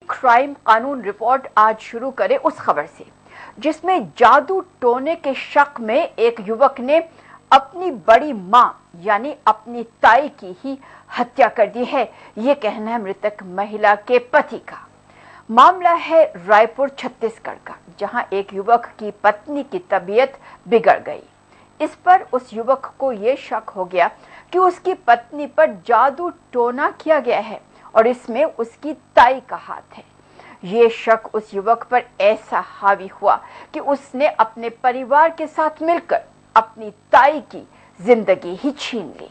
Crime कानून report आज शुरू करे उस खबर से, जिसमें जादू टोने के शक में एक युवक ने अपनी बड़ी मां यानी अपनी ताई की ही हत्या कर दी है। ये कहना है मृतक महिला के पति का। मामला है रायपुर छत्तीसगढ़ का, जहां एक युवक की पत्नी की तबीयत बिगड़ गई। इस पर उस युवक को ये शक हो गया कि उसकी पत्नी पर जादू टोना किया गया है और इसमें उसकी ताई का हाथ है। ये शक उस युवक पर ऐसा हावी हुआ कि उसने अपने परिवार के साथ मिलकर अपनी ताई की जिंदगी ही छीन ली।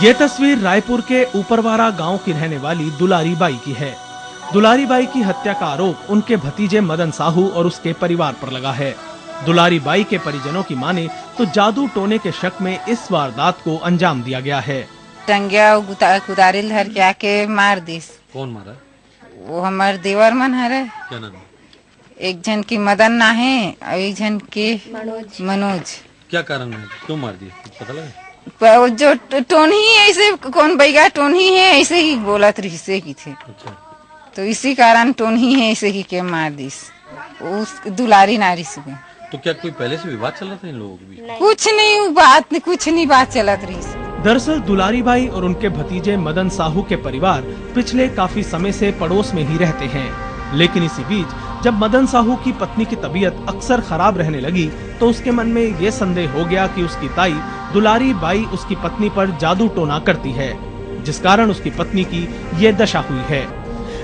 ये तस्वीर रायपुर के ऊपरवारा गांव की रहने वाली दुलारी बाई की है। दुलारी बाई की हत्या का आरोप उनके भतीजे मदन साहू और उसके परिवार पर लगा है। दुलारी बाई के परिजनों की माने तो जादू टोने के शक में इस वारदात को अंजाम दिया गया है। टंगिया कुदारी धर के आके मार दिस। कौन मारा? वो हमारे देवर मन हरे। क्या नाम? एक जन की मदन ना है और एक जन की मनोज। क्या कारण है, क्यों मार दिया, पता लगा? जो टोनी ऐसे कौन बैगा टोनी है ऐसे ही बोला रिश्ते की थे। अच्छा। तो इसी कारण टोनी है ऐसे ही के मार दिस उस दुलारी नारी से। तो क्या कोई पहले से विवाद चल रहा था इन लोगों के बीच? कुछ नहीं बात चलत रही। दरअसल दुलारी बाई और उनके भतीजे मदन साहू के परिवार पिछले काफी समय से पड़ोस में ही रहते हैं, लेकिन इसी बीच जब मदन साहू की पत्नी की तबीयत अक्सर खराब रहने लगी तो उसके मन में ये संदेह हो गया कि उसकी ताई दुलारी बाई उसकी पत्नी पर जादू टोना करती है, जिस कारण उसकी पत्नी की ये दशा हुई है।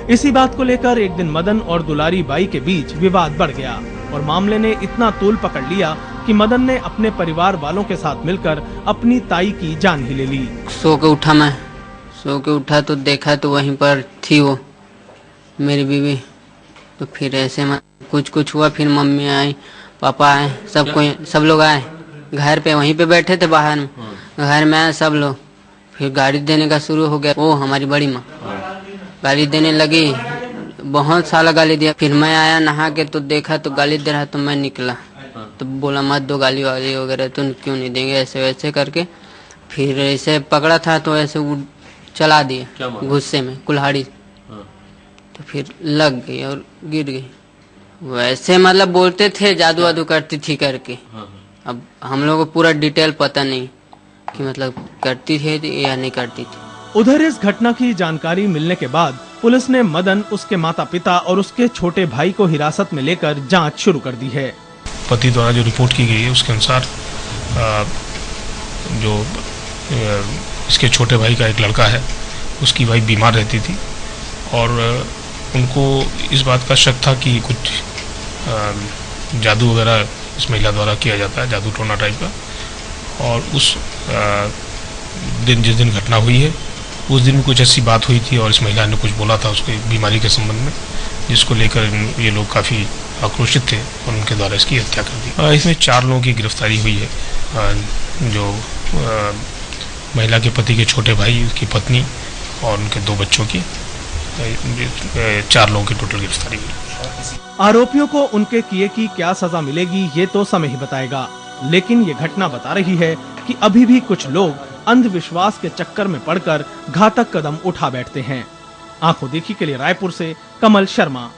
इसी बात को लेकर एक दिन मदन और दुलारी बाई के बीच विवाद बढ़ गया और मामले ने इतना तूल पकड़ लिया कि मदन ने अपने परिवार वालों के साथ मिलकर अपनी ताई की जान ही ले ली। सो के उठा तो देखा तो वहीं पर थी वो मेरी बीवी। तो फिर ऐसे में कुछ हुआ। फिर मम्मी आई, पापा आए, सब लोग आए घर पे। वहीं पे बैठे थे बाहर में, घर में आए सब लोग। फिर गाड़ी देने का शुरू हो गया। वो हमारी बड़ी माँ गाली देने लगी, बहुत सारा गाली दिया। फिर मैं आया नहा के तो देखा तो गाली दे रहा, तो मैं निकला तो बोला मत दो गाली वाली वगैरह, तो क्यों नहीं देंगे, ऐसे वैसे करके। फिर ऐसे पकड़ा था तो ऐसे चला दिया गुस्से में कुल्हाड़ी। तो फिर लग गई और गिर गई। वैसे मतलब बोलते थे जादू वादू करती थी करके। अब हम लोगों को पूरा डिटेल पता नहीं कि मतलब करती थी या नहीं करती थी। उधर इस घटना की जानकारी मिलने के बाद पुलिस ने मदन, उसके माता पिता और उसके छोटे भाई को हिरासत में लेकर जांच शुरू कर दी है। पति द्वारा जो रिपोर्ट की गई है उसके अनुसार जो इसके छोटे भाई का एक लड़का है, उसकी वाइफ बीमार रहती थी और उनको इस बात का शक था कि कुछ जादू वगैरह इस महिला द्वारा किया जाता है, जादू टोना टाइप का। और उस दिन जिस दिन घटना हुई है उस दिन कुछ ऐसी बात हुई थी और इस महिला ने कुछ बोला था उसकी बीमारी के संबंध में, जिसको लेकर ये लोग काफ़ी आक्रोशित थे और उनके द्वारा इसकी हत्या कर दी। इसमें 4 लोगों की गिरफ्तारी हुई है, जो महिला के पति के छोटे भाई, उसकी पत्नी और उनके 2 बच्चों की 4 लोगों की टोटल गिरफ्तारी हुई। आरोपियों को उनके किए की क्या सजा मिलेगी ये तो समय ही बताएगा, लेकिन ये घटना बता रही है कि अभी भी कुछ लोग अंधविश्वास के चक्कर में पड़कर घातक कदम उठा बैठते हैं। आंखों देखी के लिए रायपुर से कमल शर्मा।